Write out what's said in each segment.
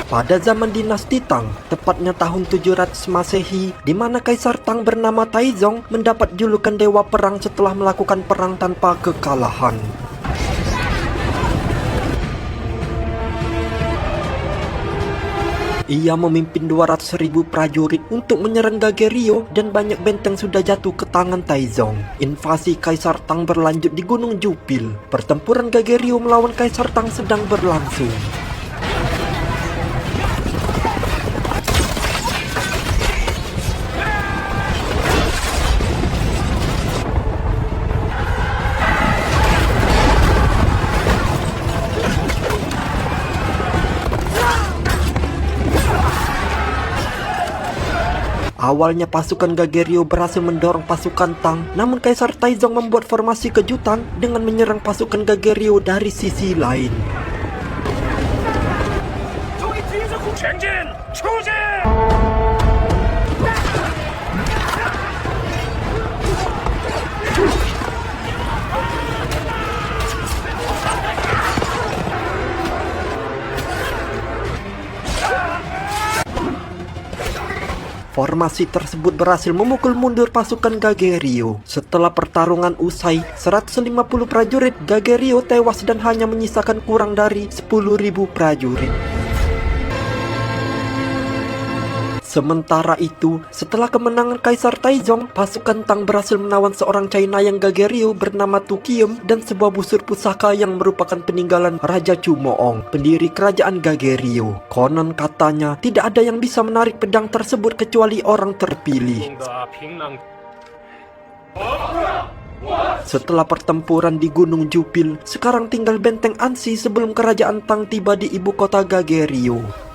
Pada zaman dinasti Tang, tepatnya tahun 700 Masehi, di mana Kaisar Tang bernama Taizong mendapat julukan Dewa Perang setelah melakukan perang tanpa kekalahan. Ia memimpin 200.000 prajurit untuk menyerang Goguryeo dan banyak benteng sudah jatuh ke tangan Taizong. Invasi Kaisar Tang berlanjut di Gunung Jupil. Pertempuran Goguryeo melawan Kaisar Tang sedang berlangsung. Awalnya pasukan Goguryeo berhasil mendorong pasukan Tang, namun Kaisar Taizong membuat formasi kejutan dengan menyerang pasukan Goguryeo dari sisi lain. Formasi tersebut berhasil memukul mundur pasukan Goguryeo. Setelah pertarungan usai, 150 prajurit Goguryeo tewas dan hanya menyisakan kurang dari 10.000 prajurit. Sementara itu, setelah kemenangan Kaisar Taizong, pasukan Tang berhasil menawan seorang Cainayang Goguryeo bernama Tu Kiem dan sebuah busur pusaka yang merupakan peninggalan Raja Chu Moong, pendiri kerajaan Goguryeo. Konon katanya, tidak ada yang bisa menarik pedang tersebut kecuali orang terpilih. Setelah pertempuran di Gunung Jupil, sekarang tinggal benteng Ansi sebelum kerajaan Tang tiba di ibu kota Goguryeo.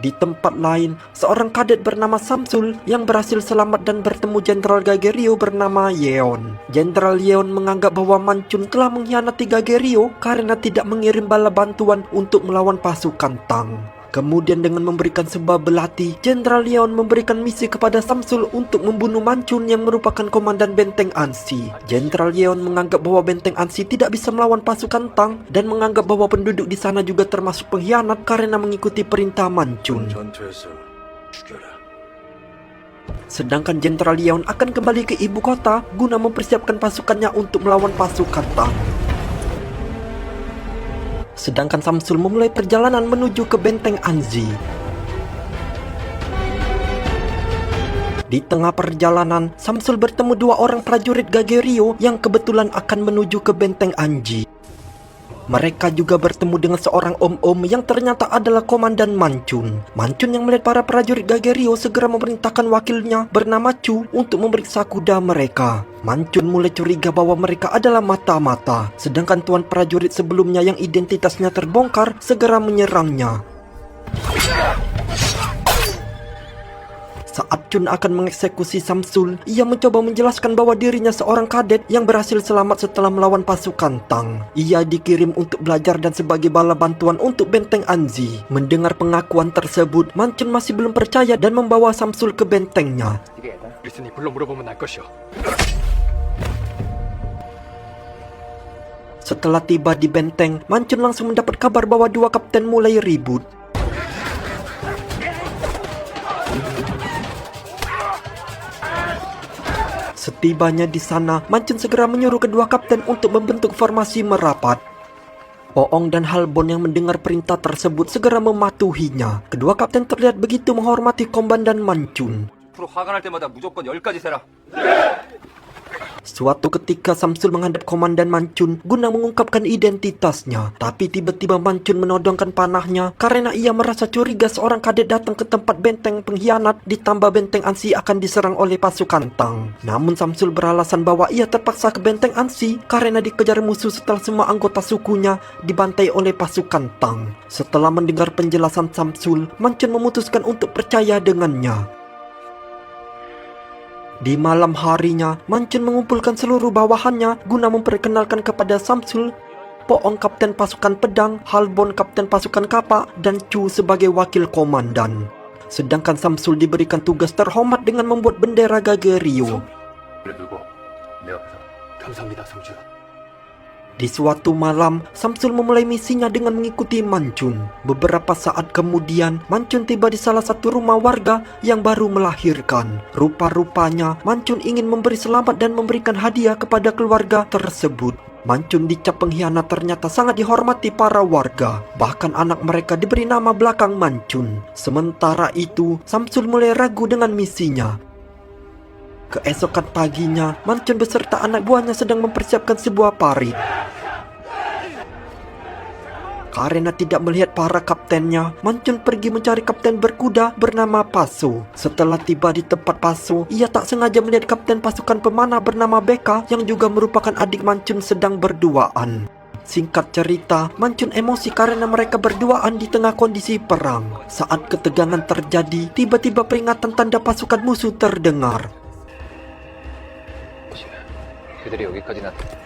Di tempat lain, seorang kadet bernama Samsul yang berhasil selamat dan bertemu Jenderal Goguryeo bernama Yeon. Jenderal Yeon menganggap bahwa Mancun telah mengkhianati Goguryeo karena tidak mengirim bala bantuan untuk melawan pasukan Tang. Kemudian dengan memberikan sebuah belati, Jenderal Yeon memberikan misi kepada Samsul untuk membunuh Mancun yang merupakan komandan benteng Ansi. Jenderal Yeon menganggap bahwa benteng Ansi tidak bisa melawan pasukan Tang dan menganggap bahwa penduduk di sana juga termasuk pengkhianat karena mengikuti perintah Mancun. Sedangkan Jenderal Yeon akan kembali ke ibu kota guna mempersiapkan pasukannya untuk melawan pasukan Tang. Sedangkan Samsul memulai perjalanan menuju ke benteng Anzi. Di tengah perjalanan, Samsul bertemu dua orang prajurit Goguryeo yang kebetulan akan menuju ke benteng Anji. Mereka juga bertemu dengan seorang om-om yang ternyata adalah komandan Mancun. Mancun yang melihat para prajurit Goguryeo segera memerintahkan wakilnya bernama Chu untuk memeriksa kuda mereka. Mancun mulai curiga bahwa mereka adalah mata-mata, sedangkan tuan prajurit sebelumnya yang identitasnya terbongkar segera menyerangnya. Saat Chun akan mengeksekusi Samsul, ia mencoba menjelaskan bahwa dirinya seorang kadet yang berhasil selamat setelah melawan pasukan Tang. Ia dikirim untuk belajar dan sebagai bala bantuan untuk benteng Anzi. Mendengar pengakuan tersebut, Mancun masih belum percaya dan membawa Samsul ke bentengnya. Setelah tiba di benteng, Mancun langsung mendapat kabar bahwa dua kapten mulai ribut. Setibanya di sana, Mancun segera menyuruh kedua kapten untuk membentuk formasi merapat. Oong dan Halbon yang mendengar perintah tersebut segera mematuhinya. Kedua kapten terlihat begitu menghormati komandan Mancun. Suatu ketika Samsul menghadap komandan Mancun guna mengungkapkan identitasnya. Tapi tiba-tiba Mancun menodongkan panahnya karena ia merasa curiga seorang kadet datang ke tempat benteng pengkhianat, ditambah benteng Ansi akan diserang oleh pasukan Tang. Namun Samsul beralasan bahwa ia terpaksa ke benteng Ansi karena dikejar musuh setelah semua anggota sukunya dibantai oleh pasukan Tang. Setelah mendengar penjelasan Samsul, Mancun memutuskan untuk percaya dengannya. Di malam harinya, Mancun mengumpulkan seluruh bawahannya guna memperkenalkan kepada Samsul, Poong kapten pasukan pedang, Halbon kapten pasukan kapak, dan Chu sebagai wakil komandan. Sedangkan Samsul diberikan tugas terhormat dengan membuat bendera Goguryeo. Di suatu malam, Samsul memulai misinya dengan mengikuti Mancun. Beberapa saat kemudian, Mancun tiba di salah satu rumah warga yang baru melahirkan. Rupa-rupanya, Mancun ingin memberi selamat dan memberikan hadiah kepada keluarga tersebut. Mancun dicap pengkhianat ternyata sangat dihormati para warga. Bahkan anak mereka diberi nama belakang Mancun. Sementara itu, Samsul mulai ragu dengan misinya. Keesokan paginya, Mancun beserta anak buahnya sedang mempersiapkan sebuah parit. Karena tidak melihat para kaptennya, Mancun pergi mencari kapten berkuda bernama Paso. Setelah tiba di tempat Paso, ia tak sengaja melihat kapten pasukan pemanah bernama Beka yang juga merupakan adik Mancun sedang berduaan. Singkat cerita, Mancun emosi karena mereka berduaan di tengah kondisi perang. Saat ketegangan terjadi, tiba-tiba peringatan tanda pasukan musuh terdengar. 그들이 여기까지 났다.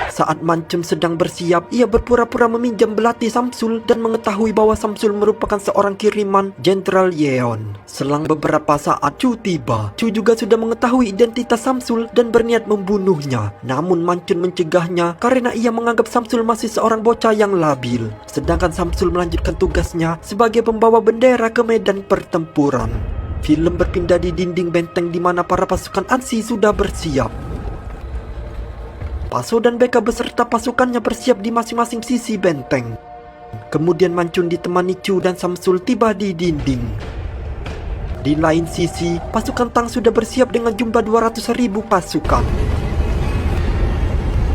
Saat Mancun sedang bersiap, ia berpura-pura meminjam belati Samsul dan mengetahui bahwa Samsul merupakan seorang kiriman Jenderal Yeon. Selang beberapa saat Chu tiba. Chu juga sudah mengetahui identitas Samsul dan berniat membunuhnya. Namun Mancun mencegahnya karena ia menganggap Samsul masih seorang bocah yang labil. Sedangkan Samsul melanjutkan tugasnya sebagai pembawa bendera ke medan pertempuran. Film berpindah di dinding benteng di mana para pasukan Ansi sudah bersiap. Paso dan Beka beserta pasukannya bersiap di masing-masing sisi benteng. Kemudian Mancun ditemani Chu dan Samsul tiba di dinding. Di lain sisi, pasukan Tang sudah bersiap dengan jumlah 200.000 pasukan.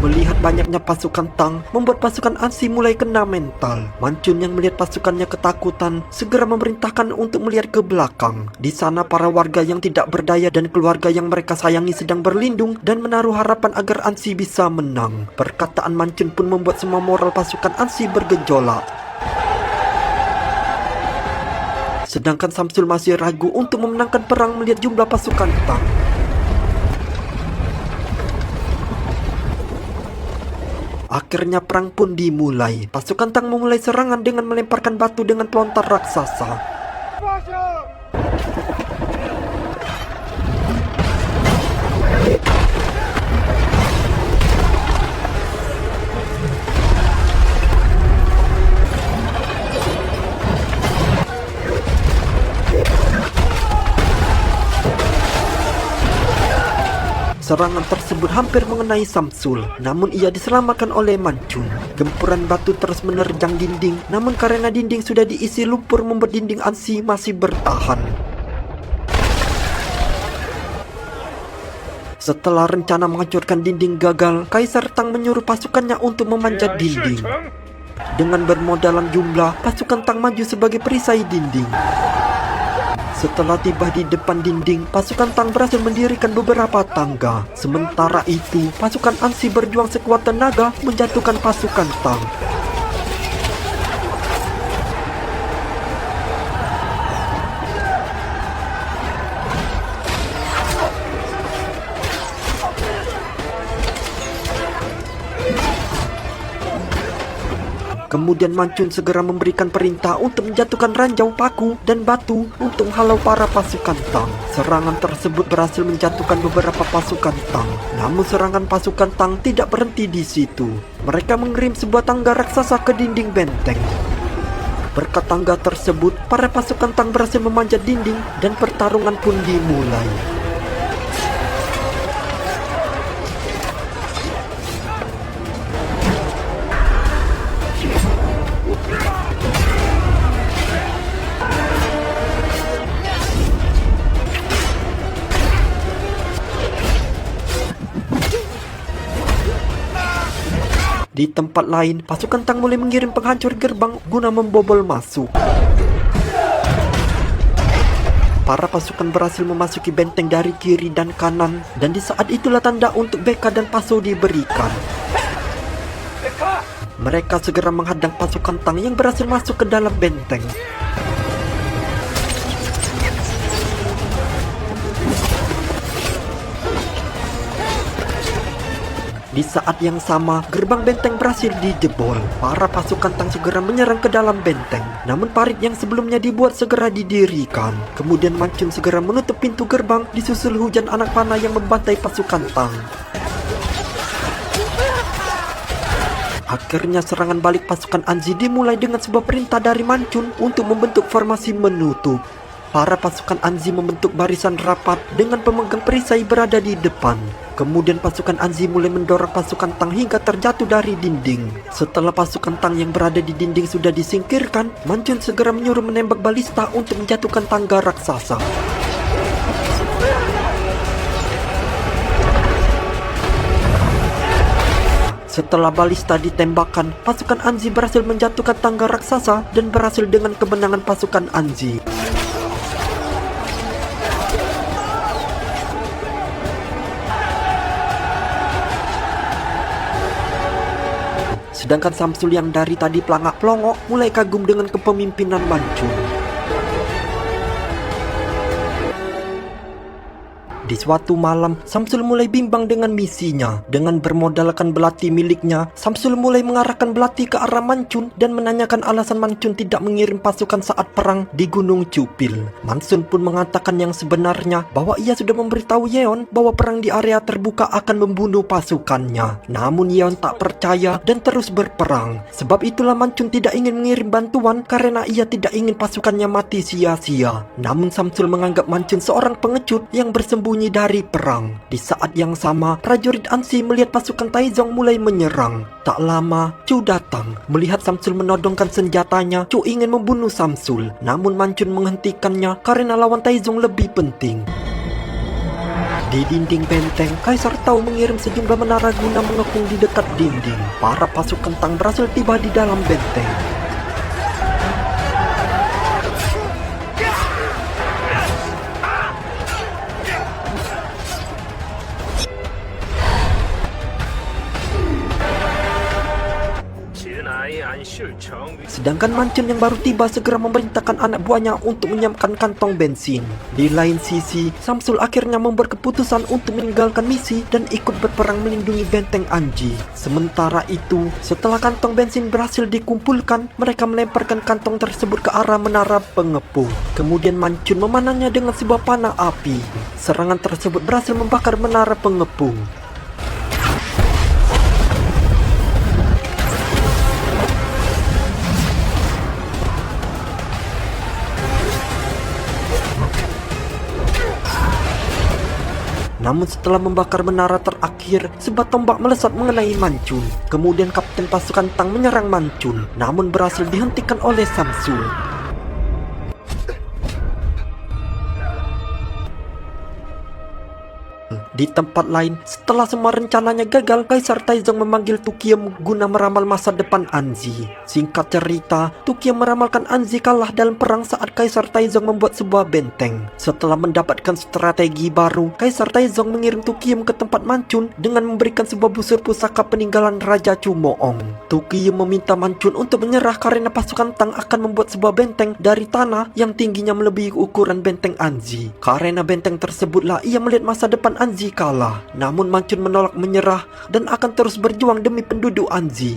Melihat banyaknya pasukan Tang membuat pasukan Ansi mulai kena mental. Mancun yang melihat pasukannya ketakutan segera memerintahkan untuk melihat ke belakang. Di sana para warga yang tidak berdaya dan keluarga yang mereka sayangi sedang berlindung dan menaruh harapan agar Ansi bisa menang. Perkataan Mancun pun membuat semua moral pasukan Ansi bergejolak. Sedangkan Samsul masih ragu untuk memenangkan perang melihat jumlah pasukan Tang. Akhirnya perang pun dimulai. Pasukan Tang memulai serangan dengan melemparkan batu dengan pelontar raksasa. Serangan tersebut hampir mengenai Samsul, namun ia diselamatkan oleh Mancun. Gempuran batu terus menerjang dinding, namun karena dinding sudah diisi lumpur membuat dinding Ansi masih bertahan. Setelah rencana menghancurkan dinding gagal, Kaisar Tang menyuruh pasukannya untuk memanjat dinding. Dengan bermodalan jumlah, pasukan Tang maju sebagai perisai dinding. Setelah tiba di depan dinding, pasukan Tang berhasil mendirikan beberapa tangga. Sementara itu, pasukan Ansi berjuang sekuat tenaga menjatuhkan pasukan Tang. Kemudian Mancun segera memberikan perintah untuk menjatuhkan ranjau paku dan batu untuk menghalau para pasukan Tang. Serangan tersebut berhasil menjatuhkan beberapa pasukan Tang. Namun serangan pasukan Tang tidak berhenti di situ. Mereka mengirim sebuah tangga raksasa ke dinding benteng. Berkat tangga tersebut, para pasukan Tang berhasil memanjat dinding dan pertarungan pun dimulai. Di tempat lain, pasukan Tang mulai mengirim penghancur gerbang guna membobol masuk. Para pasukan berhasil memasuki benteng dari kiri dan kanan, dan di saat itulah tanda untuk Beka dan Paso diberikan. Mereka segera menghadang pasukan Tang yang berhasil masuk ke dalam benteng. Di saat yang sama, gerbang benteng berhasil dijebol. Para pasukan Tang segera menyerang ke dalam benteng. Namun parit yang sebelumnya dibuat segera didirikan. Kemudian Mancun segera menutup pintu gerbang, disusul hujan anak panah yang membantai pasukan Tang. Akhirnya serangan balik pasukan Anzi dimulai dengan sebuah perintah dari Mancun untuk membentuk formasi menutup. Para pasukan Anzi membentuk barisan rapat dengan pemegang perisai berada di depan. Kemudian pasukan Anzi mulai mendorong pasukan Tang hingga terjatuh dari dinding. Setelah pasukan Tang yang berada di dinding sudah disingkirkan, Mancun segera menyuruh menembak balista untuk menjatuhkan tangga raksasa. Setelah balista ditembakkan, pasukan Anzi berhasil menjatuhkan tangga raksasa dan berhasil dengan kemenangan pasukan Anzi. Sedangkan Samsul yang dari tadi pelangak-pelongok mulai kagum dengan kepemimpinan Mancun. Di suatu malam, Samsul mulai bimbang dengan misinya. Dengan bermodalkan belati miliknya, Samsul mulai mengarahkan belati ke arah Mancun dan menanyakan alasan Mancun tidak mengirim pasukan saat perang di Gunung Cupil. Mancun pun mengatakan yang sebenarnya bahwa ia sudah memberitahu Yeon bahwa perang di area terbuka akan membunuh pasukannya. Namun Yeon tak percaya dan terus berperang. Sebab itulah Mancun tidak ingin mengirim bantuan karena ia tidak ingin pasukannya mati sia-sia. Namun Samsul menganggap Mancun seorang pengecut yang bersembunyi dari perang. Di saat yang sama, prajurit Ansi melihat pasukan Taizong mulai menyerang. Tak lama, Chu datang. Melihat Samsul menodongkan senjatanya, Chu ingin membunuh Samsul. Namun Mancun menghentikannya karena lawan Taizong lebih penting. Di dinding benteng, Kaisar Tao mengirim sejumlah menara guna mengepung di dekat dinding. Para pasukan Tang berhasil tiba di dalam benteng. Sedangkan Mancun yang baru tiba segera memerintahkan anak buahnya untuk menyiapkan kantong bensin. Di lain sisi, Samsul akhirnya membuat keputusan untuk meninggalkan misi dan ikut berperang melindungi benteng Anji. Sementara itu, setelah kantong bensin berhasil dikumpulkan, mereka melemparkan kantong tersebut ke arah menara pengepung. Kemudian Mancun memanahnya dengan sebuah panah api. Serangan tersebut berhasil membakar menara pengepung. Namun setelah membakar menara terakhir, sebat tombak melesat mengenai Mancun. Kemudian kapten pasukan Tang menyerang Mancun, namun berhasil dihentikan oleh Samsul. Di tempat lain, setelah semua rencananya gagal, Kaisar Taizong memanggil Tukiem guna meramal masa depan Anzi. Singkat cerita, Tukiem meramalkan Anzi kalah dalam perang saat Kaisar Taizong membuat sebuah benteng. Setelah mendapatkan strategi baru, Kaisar Taizong mengirim Tukiem ke tempat Mancun dengan memberikan sebuah busur pusaka peninggalan Raja Chumoong. Tukiem meminta Mancun untuk menyerah karena pasukan Tang akan membuat sebuah benteng dari tanah yang tingginya melebihi ukuran benteng Anzi. Karena benteng tersebutlah ia melihat masa depan Anzi kalah. Namun Mancun menolak menyerah dan akan terus berjuang demi penduduk Anzi.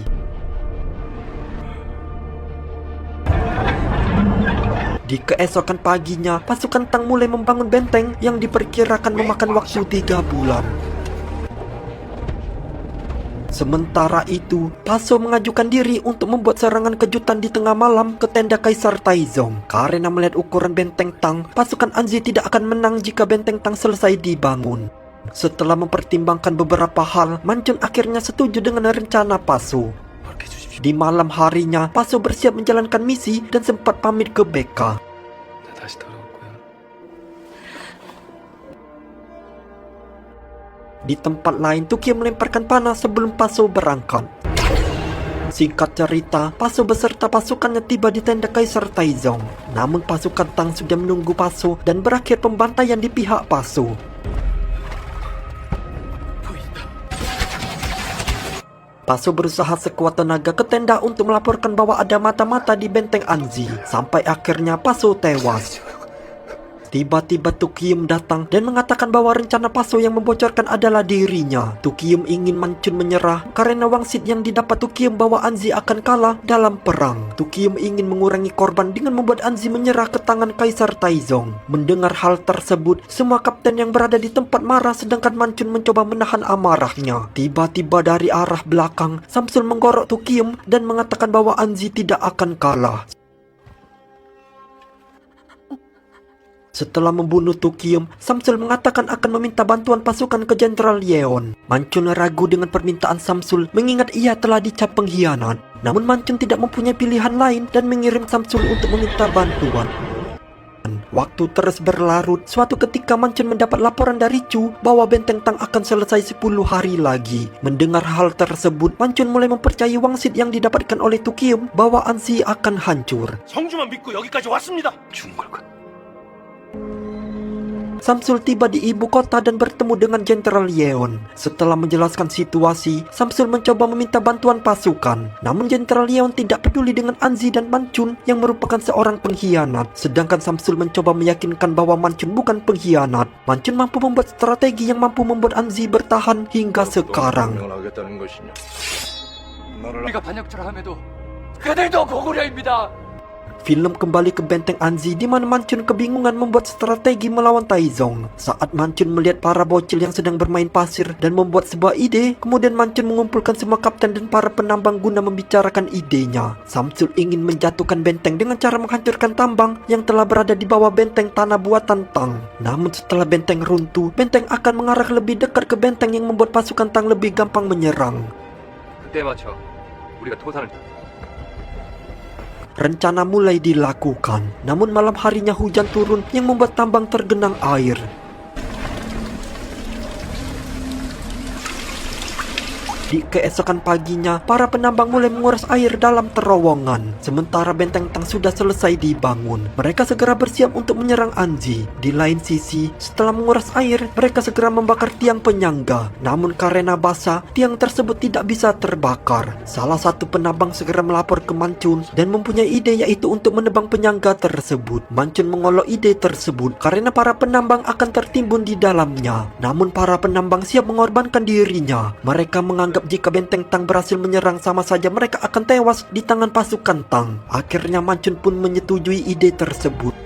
Di keesokan paginya, pasukan Tang mulai membangun benteng yang diperkirakan memakan waktu 3 bulan. Sementara itu, Paso mengajukan diri untuk membuat serangan kejutan di tengah malam ke tenda Kaisar Taizong. Karena melihat ukuran benteng Tang, pasukan Anzi tidak akan menang jika benteng Tang selesai dibangun. Setelah mempertimbangkan beberapa hal, Mancun akhirnya setuju dengan rencana Paso. Di malam harinya, Paso bersiap menjalankan misi dan sempat pamit ke Beka. Di tempat lain, Tukie melemparkan panah sebelum Paso berangkat. Singkat cerita, Paso beserta pasukannya tiba di tenda Kaisar Taizong. Namun pasukan Tang sudah menunggu Paso dan berakhir pembantaian di pihak Paso. Paso berusaha sekuat tenaga ke tenda untuk melaporkan bahwa ada mata-mata di benteng Anzi. Sampai akhirnya Paso tewas. Tiba-tiba Tukium datang dan mengatakan bahwa rencana Paso yang membocorkan adalah dirinya. Tukium ingin Mancun menyerah karena wangsit yang didapat Tukium bahwa Anzi akan kalah dalam perang. Tukium ingin mengurangi korban dengan membuat Anzi menyerah ke tangan Kaisar Taizong. Mendengar hal tersebut, semua kapten yang berada di tempat marah sedangkan Mancun mencoba menahan amarahnya. Tiba-tiba dari arah belakang, Samsul menggorok Tukium dan mengatakan bahwa Anzi tidak akan kalah. Setelah membunuh Tukium, Samsul mengatakan akan meminta bantuan pasukan ke Jenderal Yeon. Mancun ragu dengan permintaan Samsul mengingat ia telah dicap pengkhianat. Namun Mancun tidak mempunyai pilihan lain dan mengirim Samsul untuk meminta bantuan. Waktu terus berlarut, suatu ketika Mancun mendapat laporan dari Chu bahwa benteng Tang akan selesai 10 hari lagi. Mendengar hal tersebut, Mancun mulai mempercayai wangsit yang didapatkan oleh Tukium bahwa Anzi akan hancur. 성주만 믿고 여기까지 왔습니다. 죽은 걸까? Samsul tiba di ibu kota dan bertemu dengan Jenderal Yeon. Setelah menjelaskan situasi, Samsul mencoba meminta bantuan pasukan. Namun Jenderal Yeon tidak peduli dengan Anzi dan Mancun yang merupakan seorang pengkhianat. Sedangkan Samsul mencoba meyakinkan bahwa Mancun bukan pengkhianat. Mancun mampu membuat strategi yang mampu membuat Anzi bertahan hingga sekarang. 우리가 반역질함에도 그들도 고구려입니다. Film kembali ke benteng Anzi di mana Mancun kebingungan membuat strategi melawan Taizong. Saat Mancun melihat para bocil yang sedang bermain pasir dan membuat sebuah ide, kemudian Mancun mengumpulkan semua kapten dan para penambang guna membicarakan idenya. Samsul ingin menjatuhkan benteng dengan cara menghancurkan tambang yang telah berada di bawah benteng tanah buatan Tang. Namun setelah benteng runtuh, benteng akan mengarah lebih dekat ke benteng yang membuat pasukan Tang lebih gampang menyerang. 그때에 맞춰 우리가 토산을 Rencana mulai dilakukan, namun malam harinya hujan turun yang membuat tambang tergenang air. Di keesokan paginya, para penambang mulai menguras air dalam terowongan. Sementara benteng Tang sudah selesai dibangun. Mereka segera bersiap untuk menyerang Anzi. Di lain sisi, setelah menguras air, mereka segera membakar tiang penyangga. Namun karena basah, tiang tersebut tidak bisa terbakar. Salah satu penambang segera melapor ke Mancun dan mempunyai ide yaitu untuk menebang penyangga tersebut. Mancun mengolok ide tersebut karena para penambang akan tertimbun di dalamnya. Namun para penambang siap mengorbankan dirinya. Mereka menganggap jika benteng Tang berhasil menyerang sama saja mereka akan tewas di tangan pasukan Tang. Akhirnya Mancun pun menyetujui ide tersebut.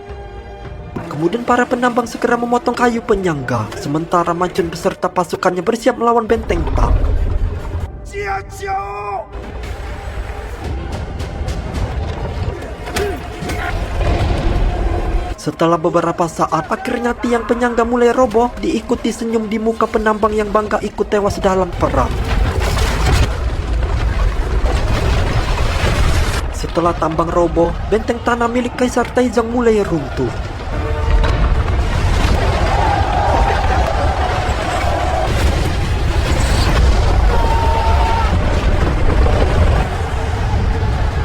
Kemudian para penambang segera memotong kayu penyangga, sementara Mancun beserta pasukannya bersiap melawan benteng Tang. Setelah beberapa saat, akhirnya tiang penyangga mulai roboh, diikuti senyum di muka penambang yang bangga ikut tewas dalam perang. Setelah tambang roboh, benteng tanah milik Kaisar Taizong mulai runtuh.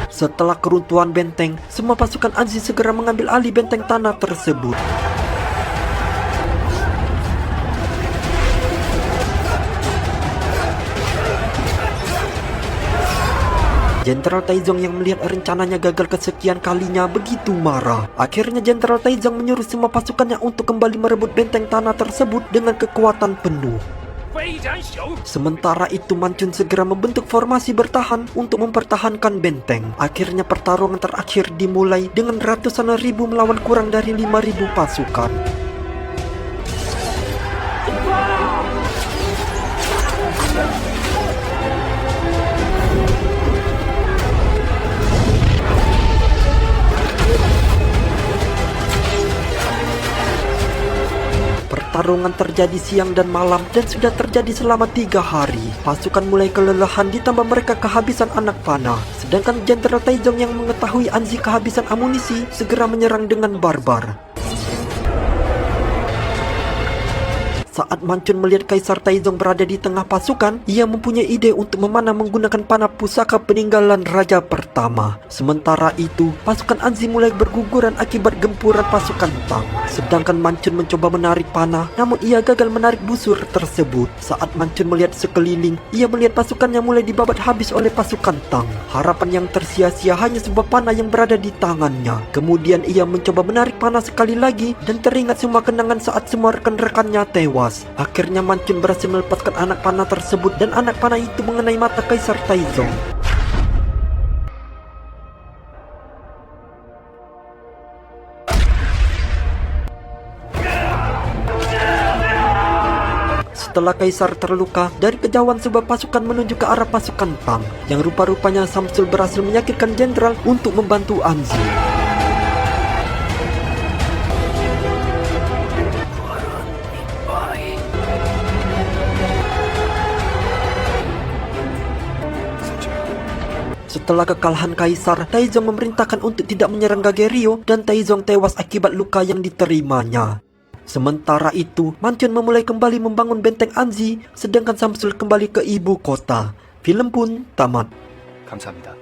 Setelah keruntuhan benteng, semua pasukan Anzi segera mengambil alih benteng tanah tersebut. Jenderal Taizong yang melihat rencananya gagal kesekian kalinya begitu marah. Akhirnya Jenderal Taizong menyuruh semua pasukannya untuk kembali merebut benteng tanah tersebut dengan kekuatan penuh. Sementara itu Mancun segera membentuk formasi bertahan untuk mempertahankan benteng. Akhirnya pertarungan terakhir dimulai dengan ratusan ribu melawan kurang dari 5.000 pasukan. Pertarungan terjadi siang dan malam dan sudah terjadi selama 3 hari. Pasukan mulai kelelahan ditambah mereka kehabisan anak panah. Sedangkan Jenderal Taizong yang mengetahui Anzi kehabisan amunisi segera menyerang dengan barbar. Saat Mancun melihat Kaisar Taizong berada di tengah pasukan, ia mempunyai ide untuk memanah menggunakan panah pusaka peninggalan raja pertama. Sementara itu, pasukan Anzi mulai berguguran akibat gempuran pasukan Tang. Sedangkan Mancun mencoba menarik panah, namun ia gagal menarik busur tersebut. Saat Mancun melihat sekeliling, ia melihat pasukannya mulai dibabat habis oleh pasukan Tang. Harapan yang tersia-sia hanya sebuah panah yang berada di tangannya. Kemudian ia mencoba menarik panah sekali lagi dan teringat semua kenangan saat semua rekan-rekannya tewas. Akhirnya Mancun berhasil melepaskan anak panah tersebut dan anak panah itu mengenai mata Kaisar Taizong. Setelah Kaisar terluka, dari kejauhan sebuah pasukan menuju ke arah pasukan Tang, yang rupa-rupanya Samsul berhasil meyakinkan jenderal untuk membantu Anzi. Setelah kekalahan Kaisar, Taizong memerintahkan untuk tidak menyerang Gagerio dan Taizong tewas akibat luka yang diterimanya. Sementara itu, Mancun memulai kembali membangun benteng Anzi, sedangkan Samsul kembali ke ibu kota. Film pun tamat. 감사합니다.